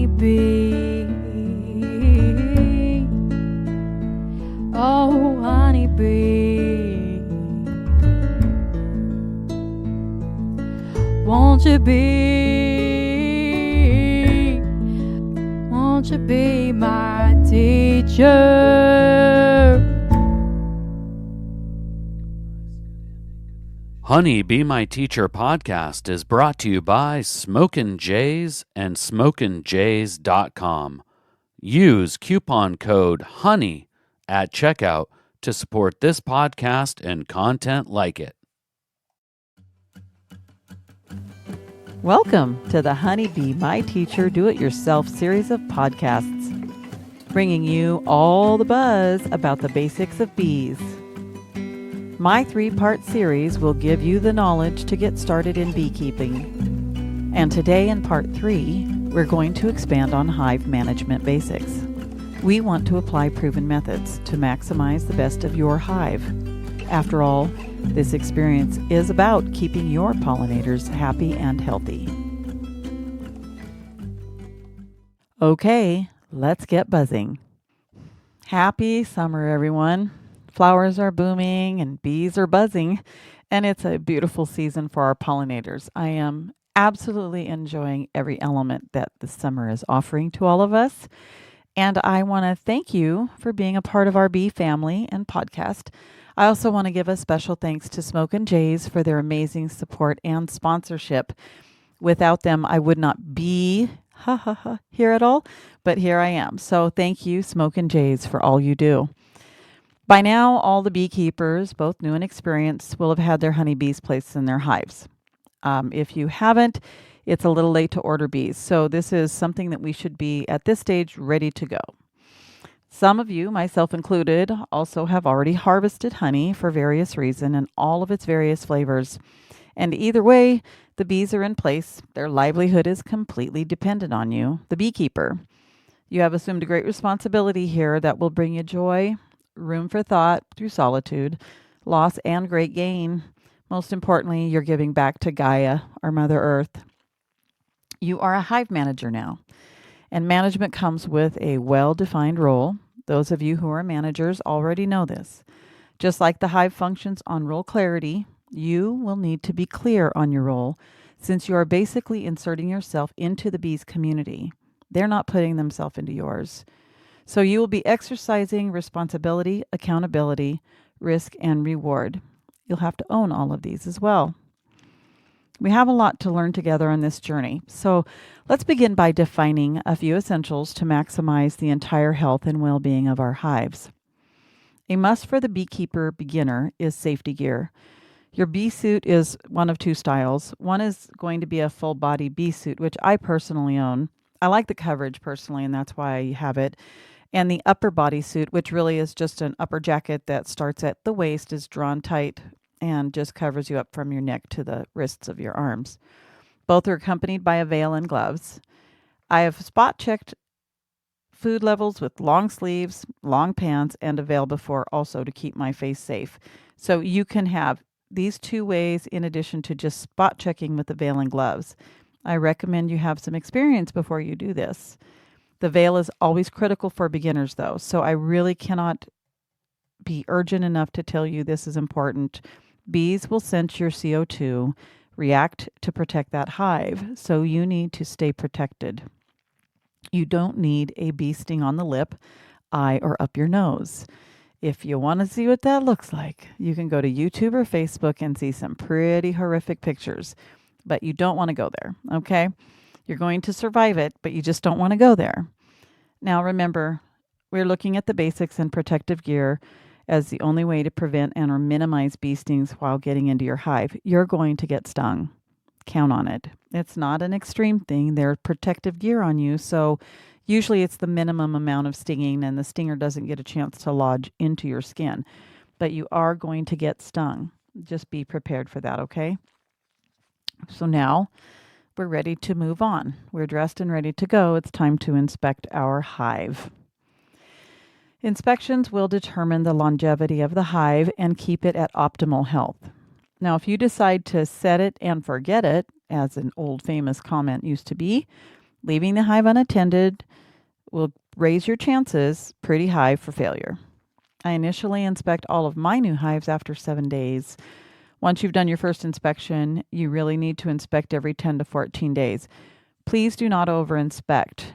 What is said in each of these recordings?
honeybee. Oh, honeybee. Won't you be my teacher? Honey, Be My Teacher podcast is brought to you by Smokin' Jays and smokinjays.com. Use coupon code HONEY at checkout to support this podcast and content like it. Welcome to the Honey, Be My Teacher Do-It-Yourself series of podcasts, bringing you all the buzz about the basics of bees. My 3-part series will give you the knowledge to get started in beekeeping. And today in part 3, we're going to expand on hive management basics. We want to apply proven methods to maximize the best of your hive. After all, this experience is about keeping your pollinators happy and healthy. Okay, let's get buzzing. Happy summer, everyone. Flowers are booming and bees are buzzing, and it's a beautiful season for our pollinators. I am absolutely enjoying every element that the summer is offering to all of us, and I want to thank you for being a part of our bee family and podcast. I also want to give a special thanks to Smokin' Jays for their amazing support and sponsorship. Without them, I would not be here at all, but here I am. So thank you, Smokin' Jays, for all you do. By now, all the beekeepers, both new and experienced, will have had their honeybees placed in their hives. If you haven't, it's a little late to order bees. So this is something that we should be, at this stage, ready to go. Some of you, myself included, also have already harvested honey for various reasons and all of its various flavors. And either way, the bees are in place. Their livelihood is completely dependent on you, the beekeeper. You have assumed a great responsibility here that will bring you joy, room for thought through solitude, loss, and great gain. Most importantly, you're giving back to Gaia, our Mother Earth. You are a hive manager now, and management comes with a well-defined role. Those of you who are managers already know this. Just like the hive functions on role clarity, you will need to be clear on your role, since you are basically inserting yourself into the bees' community. They're not putting themselves into yours. So you will be exercising responsibility, accountability, risk, and reward. You'll have to own all of these as well. We have a lot to learn together on this journey. So let's begin by defining a few essentials to maximize the entire health and well-being of our hives. A must for the beekeeper beginner is safety gear. Your bee suit is one of 2 styles. One is going to be a full body bee suit, which I personally own. I like the coverage personally, and that's why I have it. And the upper body suit, which really is just an upper jacket that starts at the waist, is drawn tight and just covers you up from your neck to the wrists of your arms. Both are accompanied by a veil and gloves. I have spot checked food levels with long sleeves, long pants, and a veil before, also to keep my face safe. So you can have these 2 ways in addition to just spot checking with the veil and gloves. I recommend you have some experience before you do this. The veil is always critical for beginners, though, so I really cannot be urgent enough to tell you this is important. Bees will sense your CO2, react to protect that hive, so you need to stay protected. You don't need a bee sting on the lip, eye, or up your nose. If you want to see what that looks like, you can go to YouTube or Facebook and see some pretty horrific pictures, but you don't want to go there, okay? You're going to survive it, but you just don't want to go there. Now remember, we're looking at the basics and protective gear as the only way to prevent and or minimize bee stings while getting into your hive. You're going to get stung. Count on it. It's not an extreme thing. There's protective gear on you, so usually it's the minimum amount of stinging and the stinger doesn't get a chance to lodge into your skin. But you are going to get stung. Just be prepared for that, okay? So now we're ready to move on. We're dressed and ready to go. It's time to inspect our hive. Inspections will determine the longevity of the hive and keep it at optimal health. Now, if you decide to set it and forget it, as an old famous comment used to be, Leaving the hive unattended will raise your chances pretty high for failure. I initially inspect all of my new hives after 7 days. Once you've done your first inspection, you really need to inspect every 10 to 14 days. Please do not over-inspect.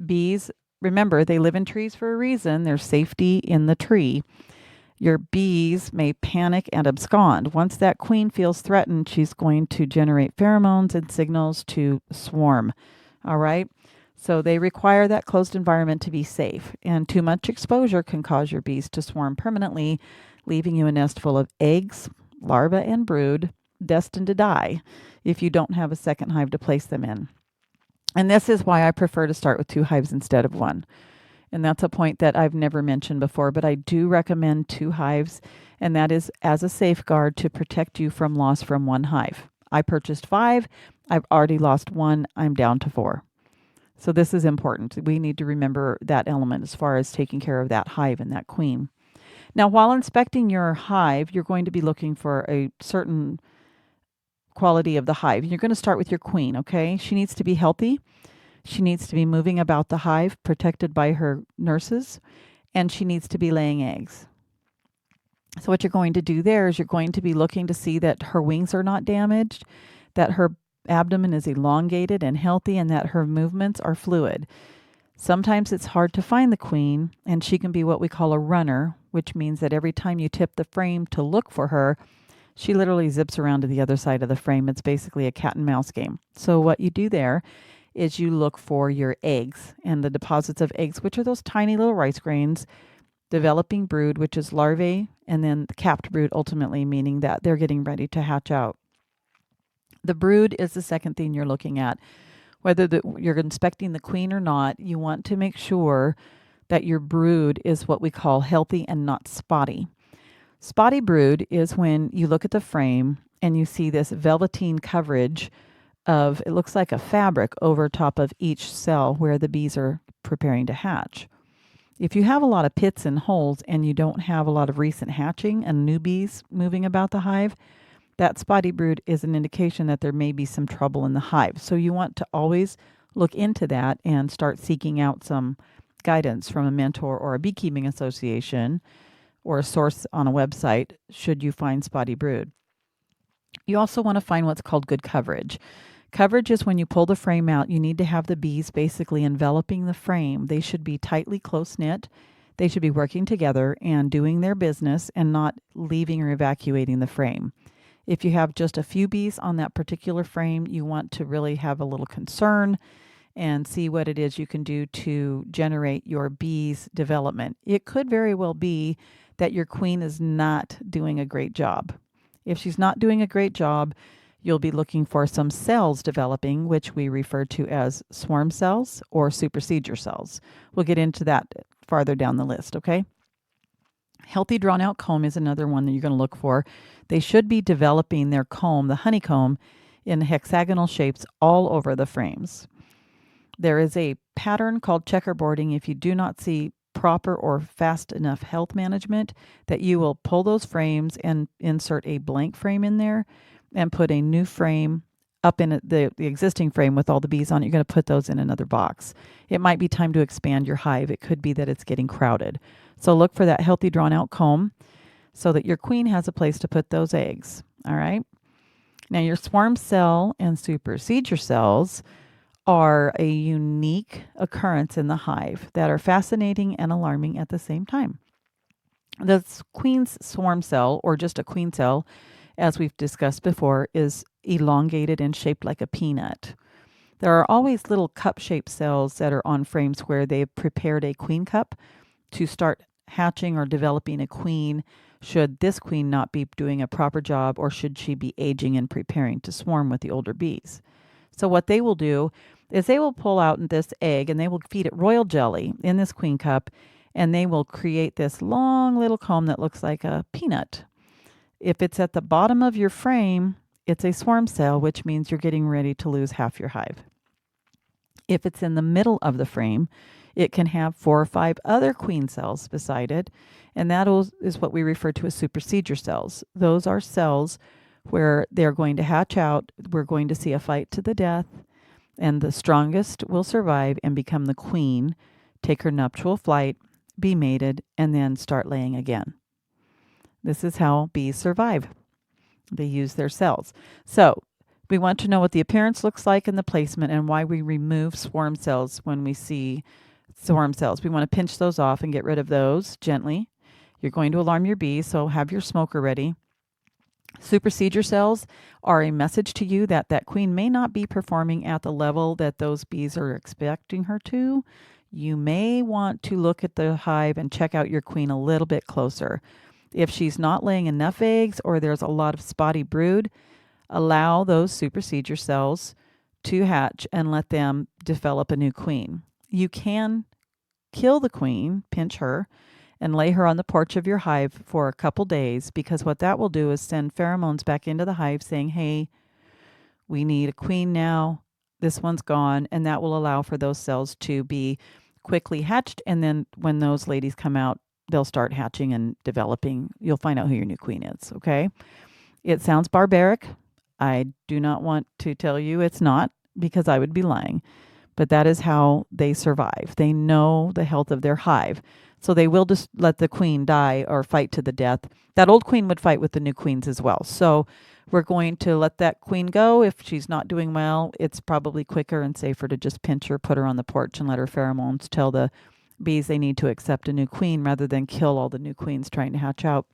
Bees, remember, they live in trees for a reason. There's safety in the tree. Your bees may panic and abscond. Once that queen feels threatened, she's going to generate pheromones and signals to swarm. All right? So they require that closed environment to be safe. And too much exposure can cause your bees to swarm permanently, leaving you a nest full of eggs, larvae, and brood destined to die if you don't have a second hive to place them in. And this is why I prefer to start with 2 hives instead of 1. And that's a point that I've never mentioned before, but I do recommend 2 hives, and that is as a safeguard to protect you from loss from 1 hive. I purchased 5. I've already lost 1. I'm down to 4. So this is important. We need to remember that element as far as taking care of that hive and that queen. Now, while inspecting your hive, you're going to be looking for a certain quality of the hive. You're going to start with your queen, okay? She needs to be healthy. She needs to be moving about the hive, protected by her nurses, and she needs to be laying eggs. So what you're going to do there is you're going to be looking to see that her wings are not damaged, that her abdomen is elongated and healthy, and that her movements are fluid. Sometimes it's hard to find the queen, and she can be what we call a runner, which means that every time you tip the frame to look for her, she literally zips around to the other side of the frame. It's basically a cat and mouse game. So what you do there is you look for your eggs and the deposits of eggs, which are those tiny little rice grains, developing brood, which is larvae, and then the capped brood, ultimately meaning that they're getting ready to hatch out. The brood is the second thing you're looking at. Whether you're inspecting the queen or not, you want to make sure that your brood is what we call healthy and not spotty. Spotty brood is when you look at the frame and you see this velveteen coverage of, it looks like a fabric over top of each cell where the bees are preparing to hatch. If you have a lot of pits and holes and you don't have a lot of recent hatching and new bees moving about the hive, that spotty brood is an indication that there may be some trouble in the hive. So you want to always look into that and start seeking out some guidance from a mentor or a beekeeping association or a source on a website should you find spotty brood. You also want to find what's called good coverage. Coverage is when you pull the frame out, you need to have the bees basically enveloping the frame. They should be tightly close-knit. They should be working together and doing their business and not leaving or evacuating the frame. If you have just a few bees on that particular frame, you want to really have a little concern and see what it is you can do to generate your bees' development. It could very well be that your queen is not doing a great job. If she's not doing a great job, you'll be looking for some cells developing, which we refer to as swarm cells or supersedure cells. We'll get into that farther down the list, okay? Healthy drawn-out comb is another one that you're going to look for. They should be developing their comb, the honeycomb, in hexagonal shapes all over the frames. There is a pattern called checkerboarding. If you do not see proper or fast enough health management, that you will pull those frames and insert a blank frame in there and put a new frame up in the existing frame with all the bees on it. You're going to put those in another box. It might be time to expand your hive. It could be that it's getting crowded. So look for that healthy drawn out comb so that your queen has a place to put those eggs. All right. Now your swarm cell and supersedure cells are a unique occurrence in the hive that are fascinating and alarming at the same time. The queen's swarm cell, or just a queen cell, as we've discussed before, is elongated and shaped like a peanut. There are always little cup-shaped cells that are on frames where they've prepared a queen cup to start hatching or developing a queen should this queen not be doing a proper job or should she be aging and preparing to swarm with the older bees. So what they will do is they will pull out this egg and they will feed it royal jelly in this queen cup, and they will create this long little comb that looks like a peanut. If it's at the bottom of your frame, it's a swarm cell, which means you're getting ready to lose half your hive. If it's in the middle of the frame, it can have 4 or 5 other queen cells beside it, and that is what we refer to as supersedure cells. Those are cells where they're going to hatch out. We're going to see a fight to the death, and the strongest will survive and become the queen, take her nuptial flight, be mated, and then start laying again. This is how bees survive. They use their cells. So we want to know what the appearance looks like in the placement and why we remove swarm cells when we see swarm cells. We want to pinch those off and get rid of those gently. You're going to alarm your bees, so have your smoker ready. Supersedure cells are a message to you that that queen may not be performing at the level that those bees are expecting her to. You may want to look at the hive and check out your queen a little bit closer. If she's not laying enough eggs or there's a lot of spotty brood, allow those supersedure cells to hatch and let them develop a new queen. You can kill the queen, pinch her, and lay her on the porch of your hive for a couple days, because what that will do is send pheromones back into the hive saying, hey, we need a queen now. This one's gone. And that will allow for those cells to be quickly hatched. And then when those ladies come out, they'll start hatching and developing. You'll find out who your new queen is, okay? It sounds barbaric. I do not want to tell you it's not, because I would be lying. But that is how they survive. They know the health of their hive. So they will just let the queen die or fight to the death. That old queen would fight with the new queens as well. So we're going to let that queen go. If she's not doing well, it's probably quicker and safer to just pinch her, put her on the porch, and let her pheromones tell the bees they need to accept a new queen rather than kill all the new queens trying to hatch out.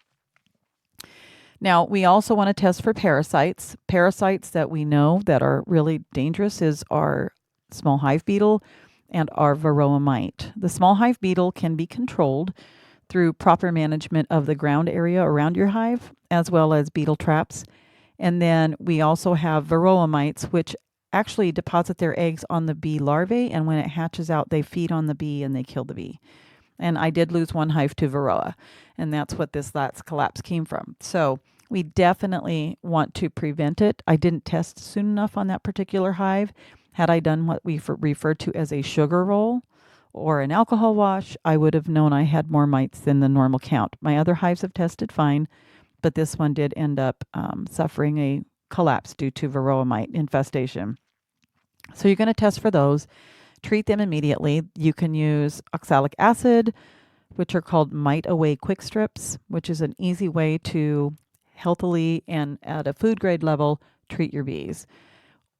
Now, we also want to test for parasites. Parasites that we know that are really dangerous is our small hive beetle and our varroa mite. The small hive beetle can be controlled through proper management of the ground area around your hive, as well as beetle traps. And then we also have varroa mites, which actually deposit their eggs on the bee larvae, and when it hatches out, they feed on the bee and they kill the bee. And I did lose one hive to varroa, and that's what this last collapse came from. So we definitely want to prevent it. I didn't test soon enough on that particular hive. Had I done what we refer to as a sugar roll or an alcohol wash, I would have known I had more mites than the normal count. My other hives have tested fine, but this one did end up suffering a collapse due to varroa mite infestation. So you're going to test for those. Treat them immediately. You can use oxalic acid, which are called mite away quick strips, which is an easy way to healthily and at a food grade level treat your bees.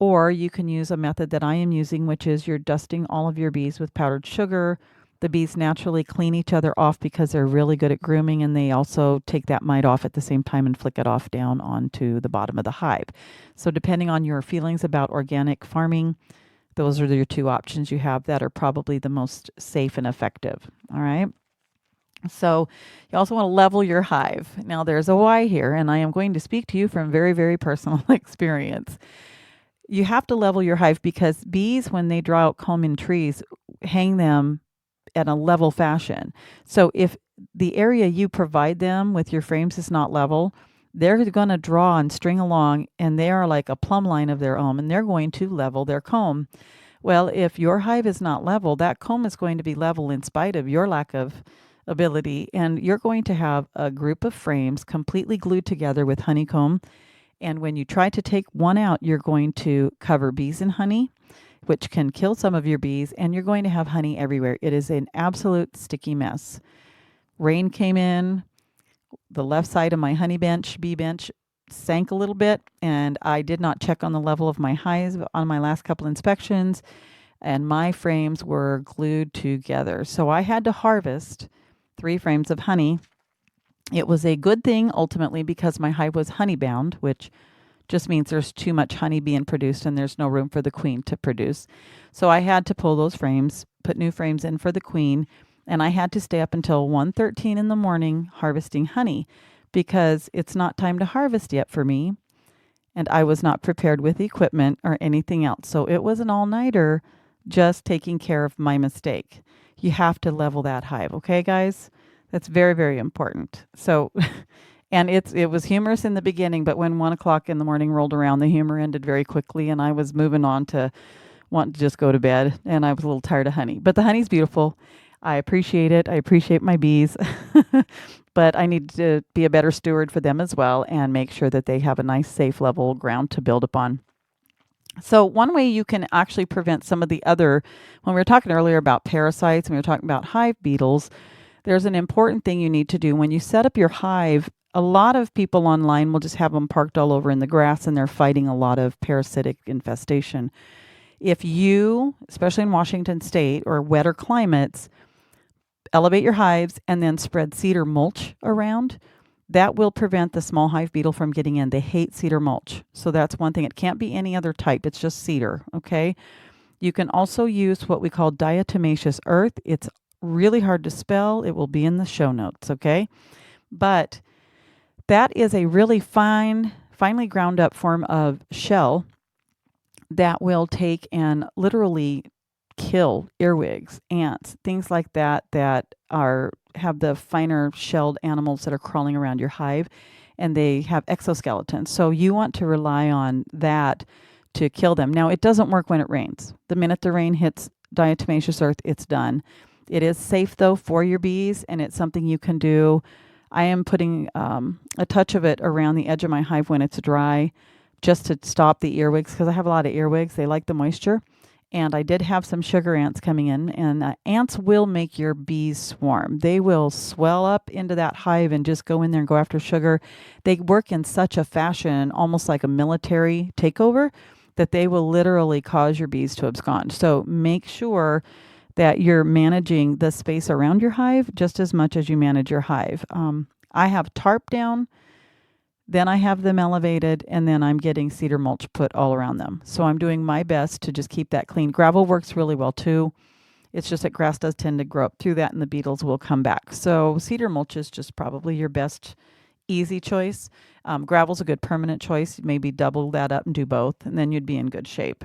Or you can use a method that I am using, which is you're dusting all of your bees with powdered sugar. The bees naturally clean each other off because they're really good at grooming, and they also take that mite off at the same time and flick it off down onto the bottom of the hive. So depending on your feelings about organic farming, those are your two options you have that are probably the most safe and effective. All right. So you also want to level your hive. Now there's a why here, and I am going to speak to you from very, very personal experience. You have to level your hive because bees, when they draw out comb in trees, hang them in a level fashion. So if the area you provide them with your frames is not level, they're going to draw and string along, and they are like a plumb line of their own, and they're going to level their comb. Well, if your hive is not level, that comb is going to be level in spite of your lack of ability, and you're going to have a group of frames completely glued together with honeycomb. And when you try to take one out, you're going to cover bees in honey, which can kill some of your bees, and you're going to have honey everywhere. It is an absolute sticky mess. Rain came in, the left side of my bee bench, sank a little bit, and I did not check on the level of my hives on my last couple inspections, and my frames were glued together. So I had to harvest 3 frames of honey. It was a good thing ultimately because my hive was honey bound, which just means there's too much honey being produced and there's no room for the queen to produce. So I had to pull those frames, put new frames in for the queen, and I had to stay up until 1:13 in the morning harvesting honey because it's not time to harvest yet for me, and I was not prepared with equipment or anything else. So it was an all-nighter just taking care of my mistake. You have to level that hive, okay, guys? That's very, very important. So, and it was humorous in the beginning, but when 1 o'clock in the morning rolled around, the humor ended very quickly, and I was moving on to want to just go to bed, and I was a little tired of honey. But the honey's beautiful. I appreciate it. I appreciate my bees, but I need to be a better steward for them as well and make sure that they have a nice, safe, level ground to build upon. So one way you can actually prevent some of the other, when we were talking earlier about parasites, and we were talking about hive beetles, there's an important thing you need to do. When you set up your hive, a lot of people online will just have them parked all over in the grass and they're fighting a lot of parasitic infestation. If you, especially in Washington State or wetter climates, elevate your hives and then spread cedar mulch around, that will prevent the small hive beetle from getting in. They hate cedar mulch. So that's one thing. It can't be any other type. It's just cedar, okay? You can also use what we call diatomaceous earth. It's really hard to spell. It will be in the show notes, okay? But that is a really finely ground up form of shell that will take and literally kill earwigs, ants, things like that have the finer shelled animals that are crawling around your hive, and they have exoskeletons. So you want to rely on that to kill them. Now, it doesn't work when it rains. The minute the rain hits diatomaceous earth, it's done. It is safe, though, for your bees, and it's something you can do. I am putting a touch of it around the edge of my hive when it's dry, just to stop the earwigs, because I have a lot of earwigs. They like the moisture. And I did have some sugar ants coming in, and ants will make your bees swarm. They will swell up into that hive and just go in there and go after sugar. They work in such a fashion, almost like a military takeover, that they will literally cause your bees to abscond. So make sure that you're managing the space around your hive just as much as you manage your hive. I have tarp down, then I have them elevated, and then I'm getting cedar mulch put all around them. So I'm doing my best to just keep that clean. Gravel works really well too. It's just that grass does tend to grow up through that and the beetles will come back. So cedar mulch is just probably your best easy choice. Gravel's a good permanent choice. Maybe double that up and do both, and then you'd be in good shape.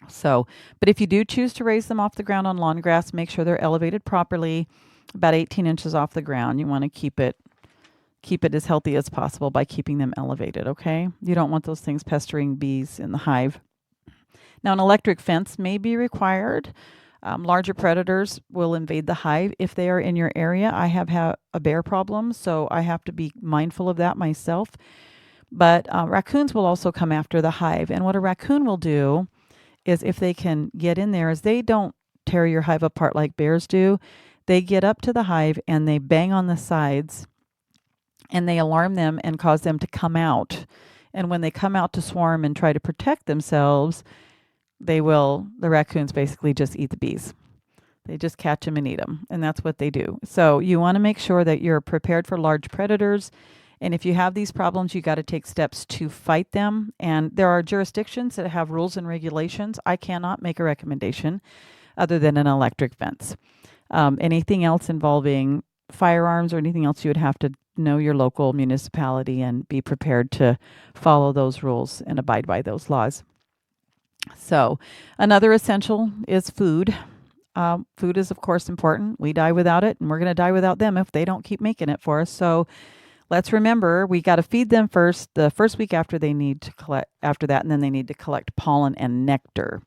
So, but if you do choose to raise them off the ground on lawn grass, make sure they're elevated properly, about 18 inches off the ground. You want to keep it as healthy as possible by keeping them elevated, okay? You don't want those things pestering bees in the hive. Now, an electric fence may be required. Larger predators will invade the hive if they are in your area. I have had a bear problem, so I have to be mindful of that myself. But raccoons will also come after the hive. And what a raccoon will do is, if they can get in there, is they don't tear your hive apart like bears do. They get up to the hive and they bang on the sides and they alarm them and cause them to come out. And when they come out to swarm and try to protect themselves, the raccoons basically just eat the bees. They just catch them and eat them. And that's what they do. So you want to make sure that you're prepared for large predators. And if you have these problems, you got to take steps to fight them. And there are jurisdictions that have rules and regulations. I cannot make a recommendation other than an electric fence. Anything else involving firearms or anything else, you would have to know your local municipality and be prepared to follow those rules and abide by those laws. So another essential is food. Food is, of course, important. We die without it, and we're going to die without them if they don't keep making it for us. So let's remember, we got to feed them first, the first week after they need to collect, after that, and then they need to collect pollen and nectar.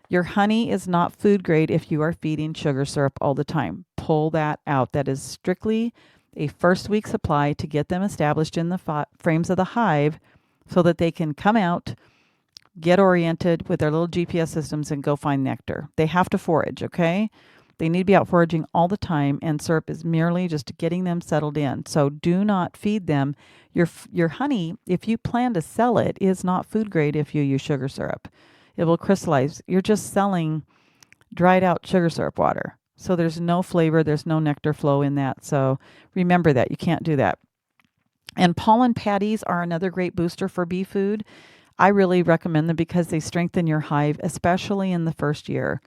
Your honey is not food grade if you are feeding sugar syrup all the time. Pull that out. That is strictly a first week supply to get them established in the frames of the hive so that they can come out, get oriented with their little GPS systems, and go find nectar. They have to forage, okay? They need to be out foraging all the time, and syrup is merely just getting them settled in. So do not feed them. Your honey, if you plan to sell it, is not food grade if you use sugar syrup. It will crystallize. You're just selling dried out sugar syrup water. So there's no flavor, there's no nectar flow in that. So remember that. You can't do that. And pollen patties are another great booster for bee food. I really recommend them because they strengthen your hive, especially in the first year.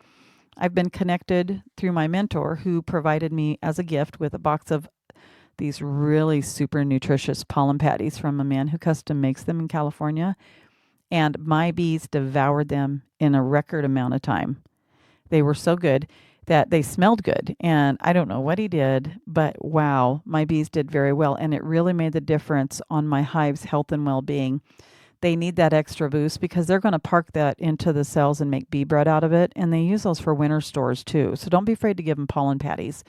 I've been connected through my mentor, who provided me as a gift with a box of these really super nutritious pollen patties from a man who custom makes them in California. And my bees devoured them in a record amount of time. They were so good that they smelled good. And I don't know what he did, but wow, my bees did very well. And it really made the difference on my hive's health and well-being. They need that extra boost because they're going to park that into the cells and make bee bread out of it. And they use those for winter stores too. So don't be afraid to give them pollen patties.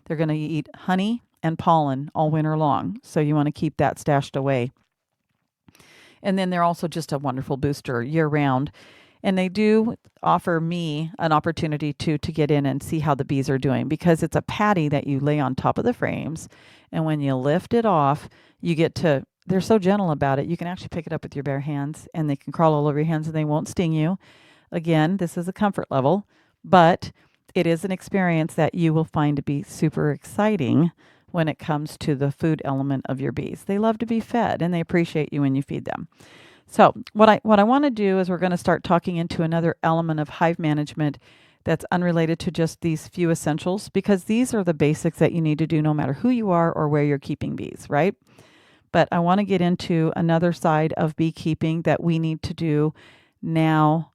They're going to eat honey and pollen all winter long. So you want to keep that stashed away. And then they're also just a wonderful booster year round. And they do offer me an opportunity to get in and see how the bees are doing, because it's a patty that you lay on top of the frames. And when you lift it off, you get to, they're so gentle about it. You can actually pick it up with your bare hands and they can crawl all over your hands and they won't sting you. Again, this is a comfort level, but it is an experience that you will find to be super exciting when it comes to the food element of your bees. They love to be fed and they appreciate you when you feed them. So what I want to do is we're going to start talking into another element of hive management that's unrelated to just these few essentials, because these are the basics that you need to do no matter who you are or where you're keeping bees, right? But I want to get into another side of beekeeping that we need to do now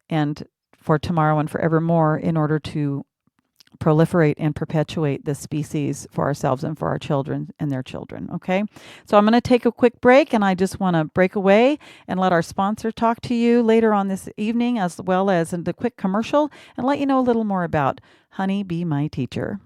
and for tomorrow and forevermore in order to proliferate and perpetuate this species for ourselves and for our children and their children. Okay. So I'm going to take a quick break, and I just want to break away and let our sponsor talk to you later on this evening, as well as in the quick commercial, and let you know a little more about Honey, Be My Teacher.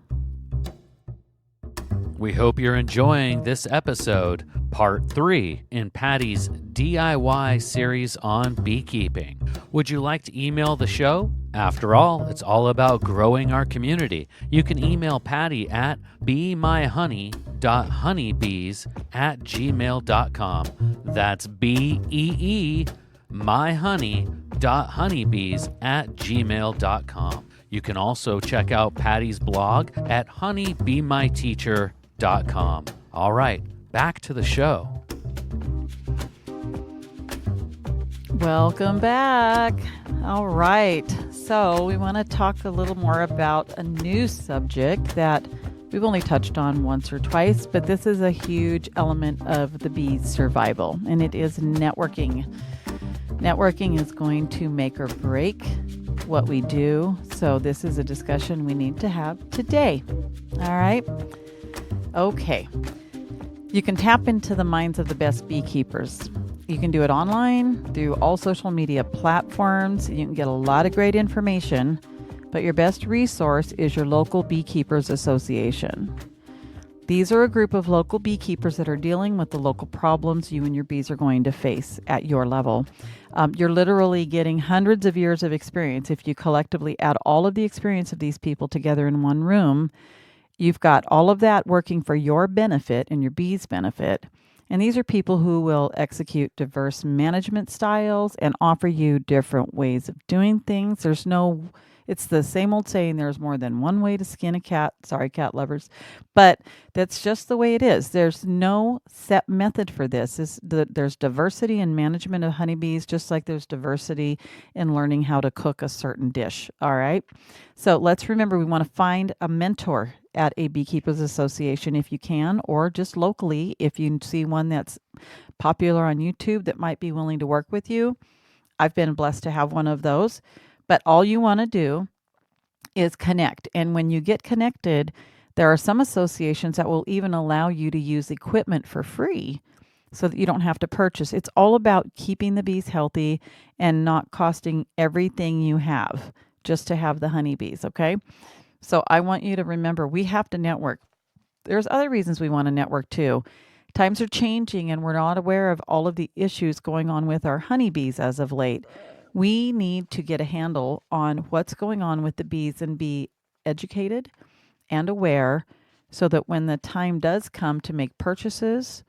We hope you're enjoying this episode, part 3 in Patti's DIY series on beekeeping. Would you like to email the show? After all, it's all about growing our community. You can email Patti at beemyhoney.honeybees@gmail.com. That's BEE myhoney.honeybees@gmail.com. You can also check out Patti's blog at honeybemyteacher.com. All right, back to the show. Welcome back. All right. So we want to talk a little more about a new subject that we've only touched on once or twice, but this is a huge element of the bee's survival, and it is networking. Networking is going to make or break what we do. So this is a discussion we need to have today. All right. Okay. You can tap into the minds of the best beekeepers. You can do it online through all social media platforms. You can get a lot of great information, but your best resource is your local Beekeepers Association. These are a group of local beekeepers that are dealing with the local problems you and your bees are going to face at your level. You're literally getting hundreds of years of experience. If you collectively add all of the experience of these people together in one room, you've got all of that working for your benefit and your bees' benefit. And these are people who will execute diverse management styles and offer you different ways of doing things. It's the same old saying, there's more than one way to skin a cat. Sorry, cat lovers. But that's just the way it is. There's no set method for this. There's diversity in management of honeybees, just like there's diversity in learning how to cook a certain dish. All right. So let's remember, we want to find a mentor at a Beekeepers Association if you can, or just locally if you see one that's popular on YouTube that might be willing to work with you. I've been blessed to have one of those. But all you want to do is connect. And when you get connected, there are some associations that will even allow you to use equipment for free so that you don't have to purchase. It's all about keeping the bees healthy and not costing everything you have just to have the honeybees, okay? So I want you to remember, we have to network. There's other reasons we want to network too. Times are changing and we're not aware of all of the issues going on with our honeybees as of late. We need to get a handle on what's going on with the bees and be educated and aware so that when the time does come to make purchases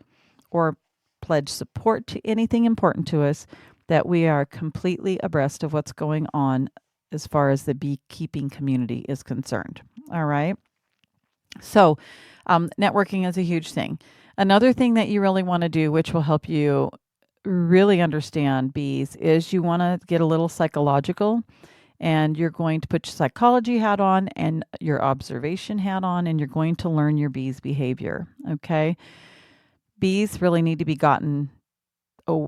or pledge support to anything important to us, that we are completely abreast of what's going on as far as the beekeeping community is concerned. All right. So networking is a huge thing. Another thing that you really want to do, which will help you really understand bees, is you want to get a little psychological, and you're going to put your psychology hat on and your observation hat on, and you're going to learn your bees' behavior. Okay. Bees really need to be you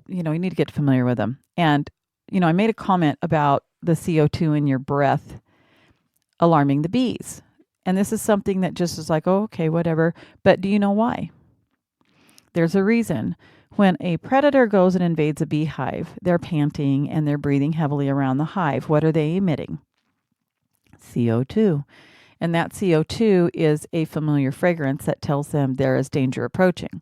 need to get familiar with them. And, I made a comment about the CO2 in your breath alarming the bees. And this is something that just is like, oh, okay, whatever. But do you know why? There's a reason. When a predator goes and invades a beehive, they're panting and they're breathing heavily around the hive. What are they emitting? CO2. And that CO2 is a familiar fragrance that tells them there is danger approaching.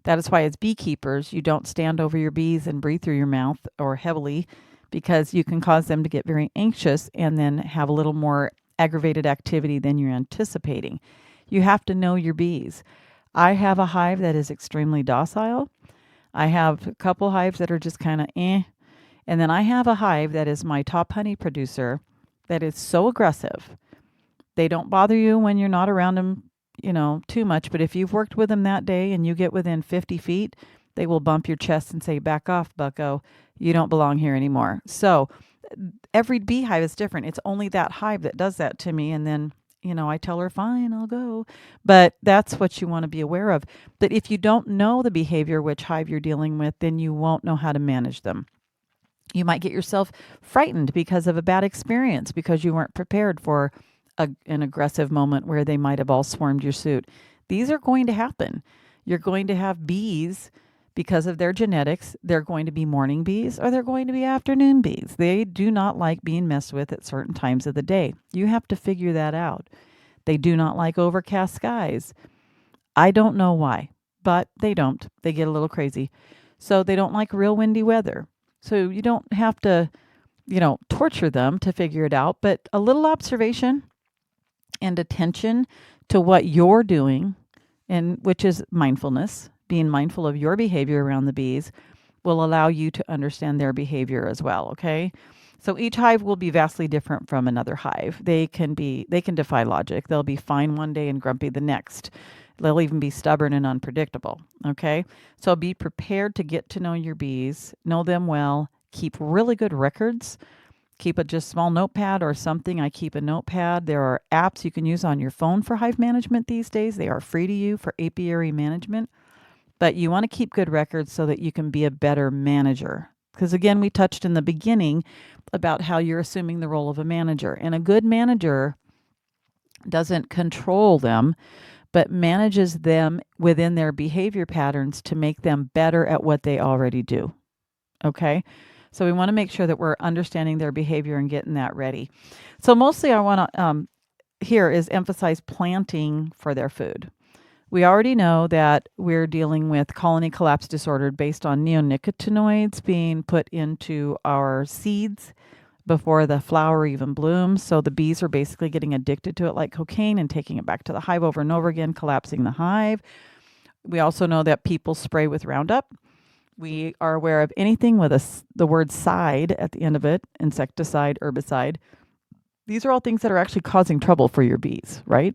That is why, as beekeepers, you don't stand over your bees and breathe through your mouth or heavily, because you can cause them to get very anxious and then have a little more aggravated activity than you're anticipating. You have to know your bees. I have a hive that is extremely docile. I have a couple hives that are just kind of And then I have a hive that is my top honey producer that is so aggressive. They don't bother you when you're not around them, too much. But if you've worked with them that day and you get within 50 feet, they will bump your chest and say, "Back off, bucko. You don't belong here anymore." So every beehive is different. It's only that hive that does that to me. And then, I tell her, "Fine, I'll go." But that's what you want to be aware of. That if you don't know the behavior, which hive you're dealing with, then you won't know how to manage them. You might get yourself frightened because of a bad experience, because you weren't prepared for an aggressive moment where they might have all swarmed your suit. These are going to happen. You're going to have bees because of their genetics. They're going to be morning bees or they're going to be afternoon bees. They do not like being messed with at certain times of the day. You have to figure that out. They do not like overcast skies. I don't know why, but they don't. They get a little crazy. So they don't like real windy weather. So you don't have to, torture them to figure it out, but a little observation and attention to what you're doing, and which is mindfulness, being mindful of your behavior around the bees, will allow you to understand their behavior as well, okay? So each hive will be vastly different from another hive. They can defy logic. They'll be fine one day and grumpy the next. They'll even be stubborn and unpredictable, okay? So be prepared to get to know your bees, know them well, keep really good records. Keep a just small notepad or something. I keep a notepad. There are apps you can use on your phone for hive management these days. They are free to you for apiary management. But you want to keep good records so that you can be a better manager. Because again, we touched in the beginning about how you're assuming the role of a manager. And a good manager doesn't control them, but manages them within their behavior patterns to make them better at what they already do. Okay? So we want to make sure that we're understanding their behavior and getting that ready. So mostly I want to here is emphasize planting for their food. We already know that we're dealing with colony collapse disorder based on neonicotinoids being put into our seeds before the flower even blooms. So the bees are basically getting addicted to it like cocaine and taking it back to the hive over and over again, collapsing the hive. We also know that people spray with Roundup. We are aware of anything with the word "side" at the end of it, insecticide, herbicide. These are all things that are actually causing trouble for your bees, right?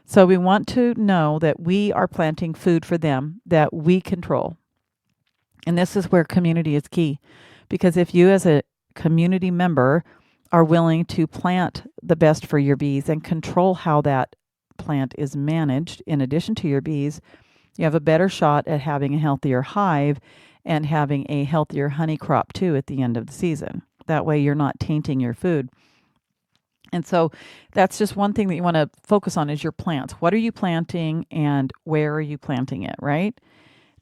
So we want to know that we are planting food for them that we control. And this is where community is key. Because if you as a community member are willing to plant the best for your bees and control how that plant is managed in addition to your bees, you have a better shot at having a healthier hive and having a healthier honey crop too at the end of the season. That way you're not tainting your food. And so that's just one thing that you want to focus on is your plants. What are you planting and where are you planting it, right?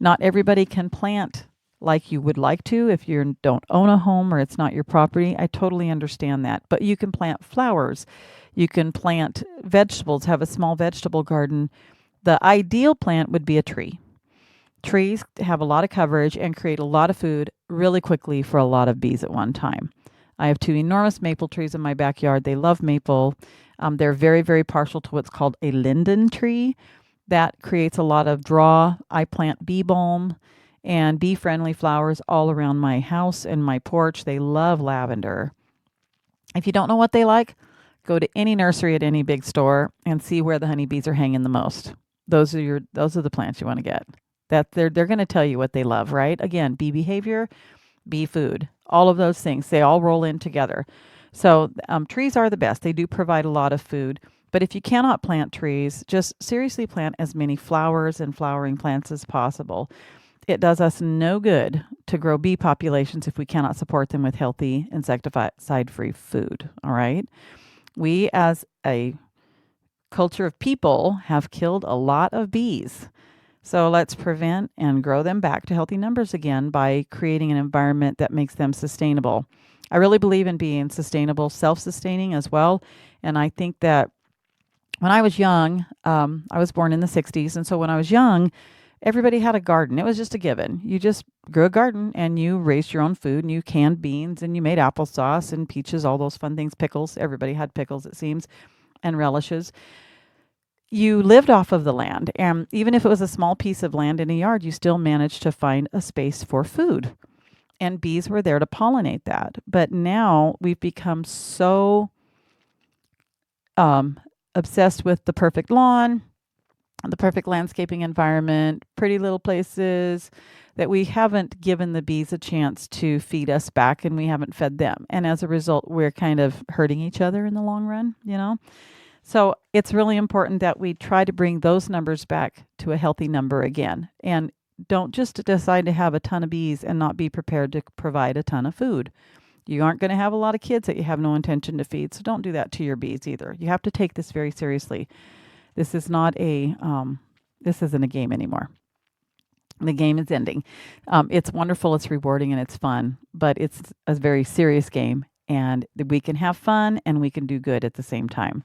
Not everybody can plant like you would like to if you don't own a home or it's not your property. I totally understand that. But you can plant flowers. You can plant vegetables, have a small vegetable garden. The ideal plant would be a tree. Trees have a lot of coverage and create a lot of food really quickly for a lot of bees at one time. I have 2 enormous maple trees in my backyard. They love maple. They're very, very partial to what's called a linden tree. That creates a lot of draw. I plant bee balm and bee-friendly flowers all around my house and my porch. They love lavender. If you don't know what they like, go to any nursery at any big store and see where the honeybees are hanging the most. Those are the plants you want to get. That they're going to tell you what they love, right? Again, bee behavior, bee food, all of those things. They all roll in together. So trees are the best. They do provide a lot of food. But if you cannot plant trees, just seriously plant as many flowers and flowering plants as possible. It does us no good to grow bee populations if we cannot support them with healthy insecticide-free food, all right? We as a culture of people have killed a lot of bees. So let's prevent and grow them back to healthy numbers again by creating an environment that makes them sustainable. I really believe in being sustainable, self-sustaining as well. And I think that when I was young, I was born in the 60s. And so when I was young, everybody had a garden. It was just a given. You just grew a garden and you raised your own food and you canned beans and you made applesauce and peaches, all those fun things, pickles. Everybody had pickles, it seems, and relishes. You lived off of the land. And even if it was a small piece of land in a yard, you still managed to find a space for food. And bees were there to pollinate that. But now we've become so obsessed with the perfect lawn, the perfect landscaping environment, pretty little places, that we haven't given the bees a chance to feed us back, and we haven't fed them. And as a result, we're kind of hurting each other in the long run, So it's really important that we try to bring those numbers back to a healthy number again. And don't just decide to have a ton of bees and not be prepared to provide a ton of food. You aren't going to have a lot of kids that you have no intention to feed, so don't do that to your bees either. You have to take this very seriously. This is not this isn't a game anymore. The game is ending. It's wonderful, it's rewarding, and it's fun, but it's a very serious game, and we can have fun and we can do good at the same time.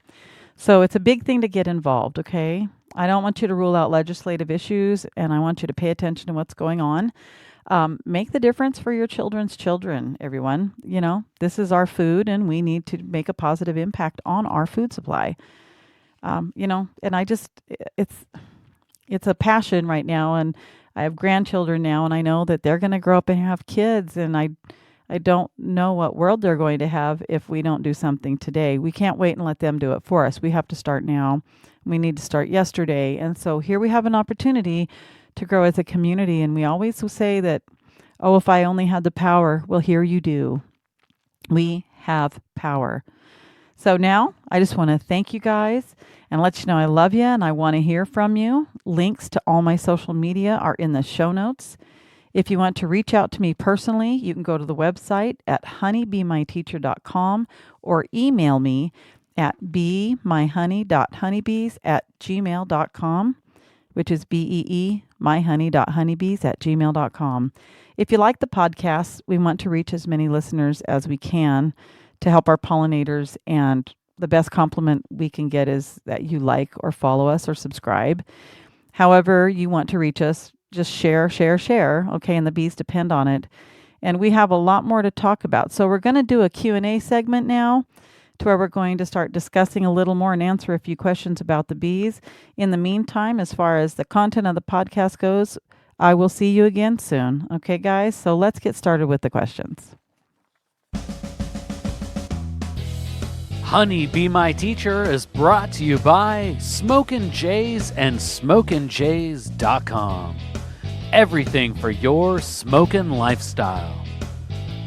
So it's a big thing to get involved, okay? I don't want you to rule out legislative issues, and I want you to pay attention to what's going on. Make the difference for your children's children, everyone. This is our food, and we need to make a positive impact on our food supply. And I just, it's a passion right now, and I have grandchildren now, and I know that they're going to grow up and have kids, and I don't know what world they're going to have if we don't do something today. We can't wait and let them do it for us. We have to start now. We need to start yesterday. And so here we have an opportunity to grow as a community. And we always say that, oh, if I only had the power. Well, here you do. We have power. So now I just want to thank you guys and let you know I love you and I want to hear from you. Links to all my social media are in the show notes. If you want to reach out to me personally, you can go to the website at honeybeemyteacher.com or email me at beemyhoney.honeybees@gmail.com, which is beemyhoney.honeybees@gmail.com. If you like the podcast, we want to reach as many listeners as we can to help our pollinators, and the best compliment we can get is that you like or follow us or subscribe. However you want to reach us, just share, okay, and the bees depend on it. And we have a lot more to talk about. So we're going to do a Q&A segment now to where we're going to start discussing a little more and answer a few questions about the bees. In the meantime, as far as the content of the podcast goes, I will see you again soon. Okay, guys? So let's get started with the questions. Honey Be My Teacher is brought to you by Smokin' Jays and SmokinJays.com. Everything for your smokin' lifestyle.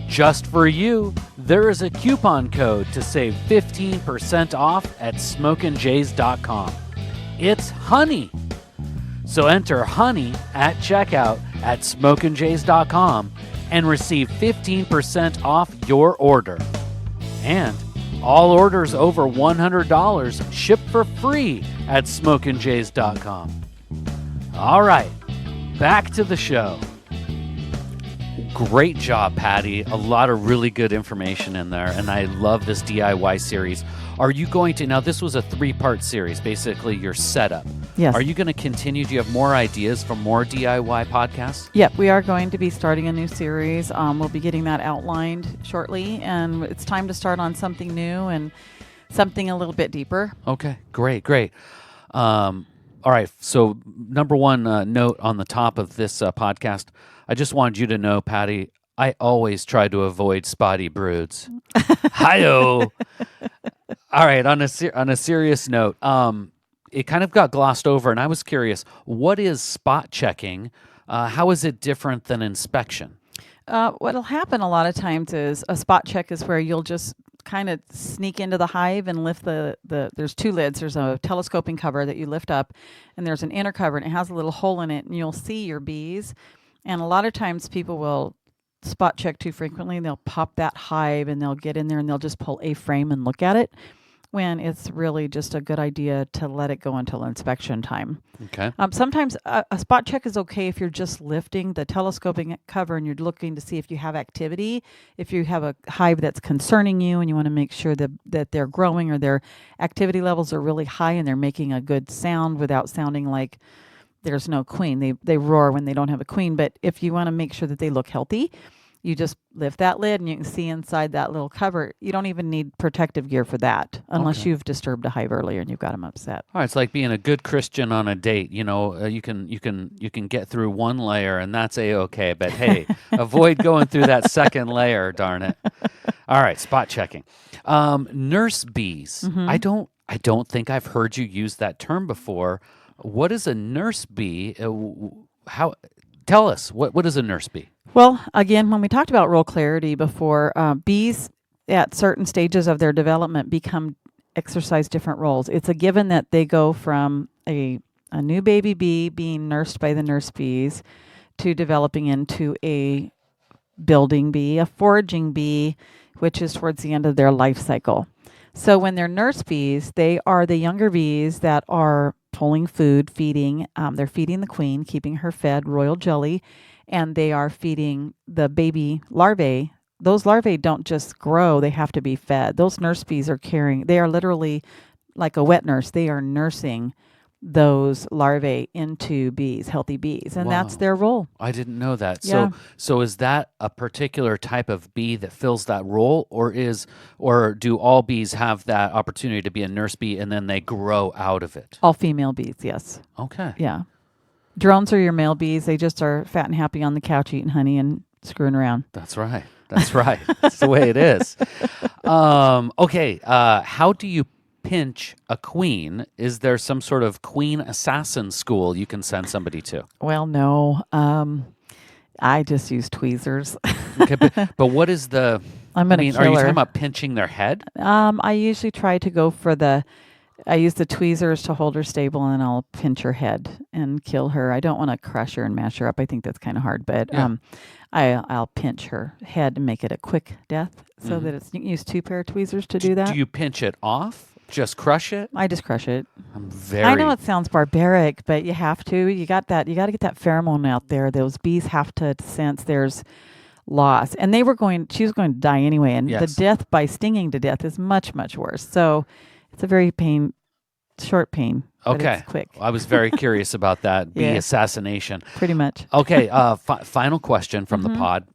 Just for you, there is a coupon code to save 15% off at SmokinJays.com. It's honey. So enter honey at checkout at SmokinJays.com and receive 15% off your order. And all orders over $100 ship for free at SmokinJays.com. All right, back to the show. Great job, Patti. A lot of really good information in there, and I love this DIY series. Are you going to, now this was a 3-part series, basically your setup. Yes. Are you going to continue? Do you have more ideas for more DIY podcasts? Yep, we are going to be starting a new series. We'll be getting that outlined shortly, and it's time to start on something new and something a little bit deeper. Okay, great. All right, so number one note on the top of this podcast, I just wanted you to know, Patti, I always try to avoid spotty broods. Hi-yo! All right, on a serious note, it kind of got glossed over, and I was curious, what is spot checking? How is it different than inspection? What'll happen a lot of times is a spot check is where you'll just kind of sneak into the hive and lift there's 2 lids. There's a telescoping cover that you lift up, and there's an inner cover, and it has a little hole in it, and you'll see your bees. And a lot of times people will spot check too frequently, and they'll pop that hive, and they'll get in there, and they'll just pull a frame and look at it, when it's really just a good idea to let it go until inspection time. Okay. Sometimes a spot check is okay if you're just lifting the telescoping cover and you're looking to see if you have activity, if you have a hive that's concerning you and you want to make sure that they're growing or their activity levels are really high and they're making a good sound without sounding like there's no queen. They roar when they don't have a queen. But if you want to make sure that they look healthy, you just lift that lid and you can see inside that little cover. You don't even need protective gear for that unless Okay. you've disturbed a hive earlier and you've got them upset. All right, it's like being a good Christian on a date. You can get through one layer and that's a-okay. But hey, avoid going through that second layer. Darn it! All right, spot checking. Nurse bees. I don't think I've heard you use that term before. What is a nurse bee? How? Tell us what is a nurse bee? Well, again, when we talked about role clarity before, bees at certain stages of their development exercise different roles. It's a given that they go from a new baby bee being nursed by the nurse bees to developing into a building bee, a foraging bee, which is towards the end of their life cycle. So when they're nurse bees, they are the younger bees that are pulling food, feeding. They're feeding the queen, keeping her fed royal jelly, and they are feeding the baby larvae. Those larvae don't just grow, they have to be fed. Those nurse bees they are literally like a wet nurse. They are nursing those larvae into bees, healthy bees, and that's Wow. their role. I didn't know that. Yeah. So is that a particular type of bee that fills that role, or do all bees have that opportunity to be a nurse bee and then they grow out of it? All female bees, yes. Okay. Yeah. Drones are your male bees. They just are fat and happy on the couch eating honey and screwing around. That's right. That's right. That's the way it is. Okay. How do you pinch a queen? Is there some sort of queen assassin school you can send somebody to? Well, no. I just use tweezers. Okay, but what is the? I'm gonna are you kill talking her. about pinching their head? I usually try to go for I use the tweezers to hold her stable, and I'll pinch her head and kill her. I don't want to crush her and mash her up. I think that's kind of hard, but Yeah. I'll pinch her head and make it a quick death, so that you can use 2 pair of tweezers to do that. Do you pinch it off? Just crush it? I just crush it. I I know it sounds barbaric, but you have to. You got to get that pheromone out there. Those bees have to sense there's loss, and she was going to die anyway. And Yes. the death by stinging to death is much, much worse. So it's a very short pain. But Okay. it's quick, I was very curious about that bee Yeah. assassination. pretty much. Okay, final question from the pod.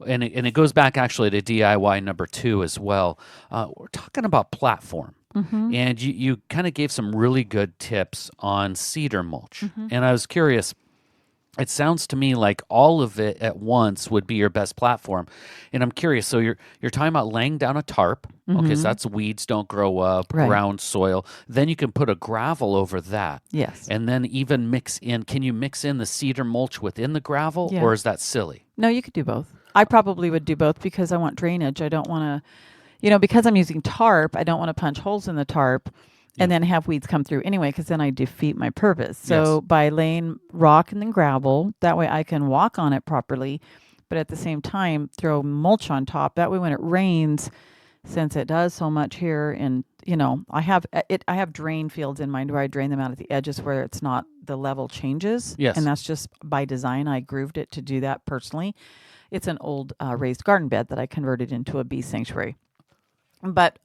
And it goes back actually to DIY number 2 as well. We're talking about platform. And you kind of gave some really good tips on cedar mulch. And I was curious, it sounds to me like all of it at once would be your best platform. And I'm curious, so you're talking about laying down a tarp. Okay, so that's weeds don't grow up, Right. ground soil. Then you can put a gravel over that. Yes. And then even can you mix in the cedar mulch within the gravel, Yeah. or is that silly? No, you could do both. I probably would do both because I want drainage. I don't want to, because I'm using tarp, I don't want to punch holes in the tarp and then have weeds come through anyway, because then I defeat my purpose. So Yes. by laying rock and then gravel, that way I can walk on it properly, but at the same time throw mulch on top. That way when it rains, since it does so much here, and I have drain fields in mind where I drain them out at the edges where it's not, the level changes. Yes. And that's just by design. I grooved it to do that personally. It's an old raised garden bed that I converted into a bee sanctuary. But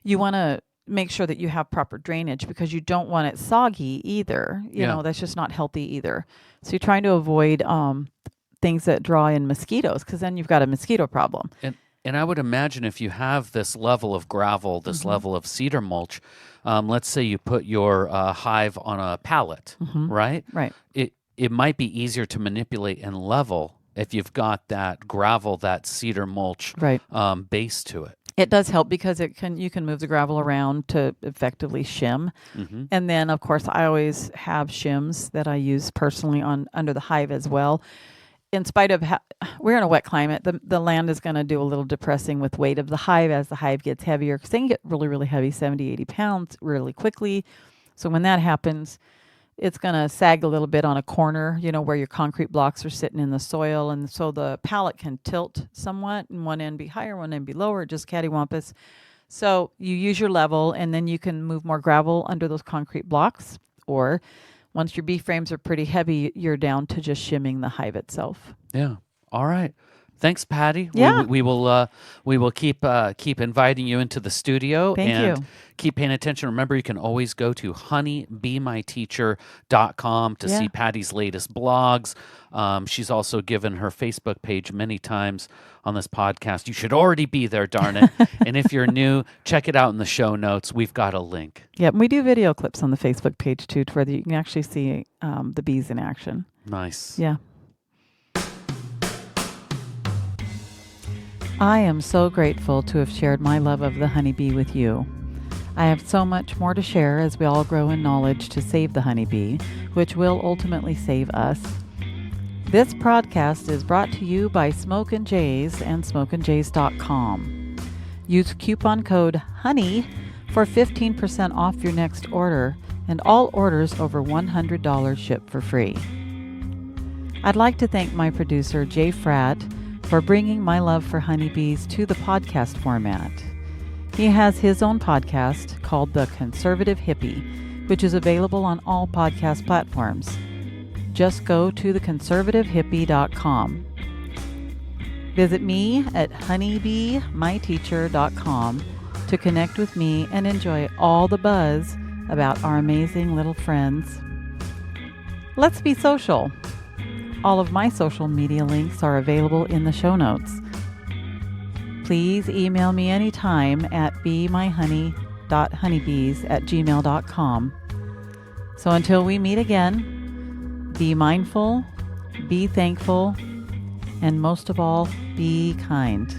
you want to make sure that you have proper drainage, because you don't want it soggy either. That's just not healthy either. So you're trying to avoid things that draw in mosquitoes, because then you've got a mosquito problem. And I would imagine if you have this level of gravel, this level of cedar mulch, let's say you put your hive on a pallet, right? Right. It might be easier to manipulate and level if you've got that gravel, that cedar mulch Right. base to it. It does help because you can move the gravel around to effectively shim. And then, of course, I always have shims that I use personally under the hive as well. In spite of we're in a wet climate, the land is going to do a little depressing with weight of the hive as the hive gets heavier, because they can get really, really heavy, 70, 80 pounds really quickly. So when that happens, it's going to sag a little bit on a corner, where your concrete blocks are sitting in the soil. And so the pallet can tilt somewhat, and one end be higher, one end be lower, just cattywampus. So you use your level, and then you can move more gravel under those concrete blocks. Or once your bee frames are pretty heavy, you're down to just shimming the hive itself. Yeah. All right. Thanks, Patti. Yeah. We will keep inviting you into the studio. Thank and you. Keep paying attention. Remember, you can always go to honeybeemyteacher.com to see Patti's latest blogs. She's also given her Facebook page many times on this podcast. You should already be there, darn it. And if you're new, check it out in the show notes. We've got a link. Yep, we do video clips on the Facebook page too, to where you can actually see the bees in action. Nice. Yeah. I am so grateful to have shared my love of the honeybee with you. I have so much more to share as we all grow in knowledge to save the honeybee, which will ultimately save us. This podcast is brought to you by Smoke and Jays and smokeandjays.com. Use coupon code HONEY for 15% off your next order, and all orders over $100 ship for free. I'd like to thank my producer, Jay Fratt, for bringing my love for honeybees to the podcast format. He has his own podcast called The Conservative Hippie, which is available on all podcast platforms. Just go to theconservativehippie.com. Visit me at honeybeemyteacher.com to connect with me and enjoy all the buzz about our amazing little friends. Let's be social. All of my social media links are available in the show notes. Please email me anytime at beemyhoney.honeybees@gmail.com. So until we meet again, be mindful, be thankful, and most of all, be kind.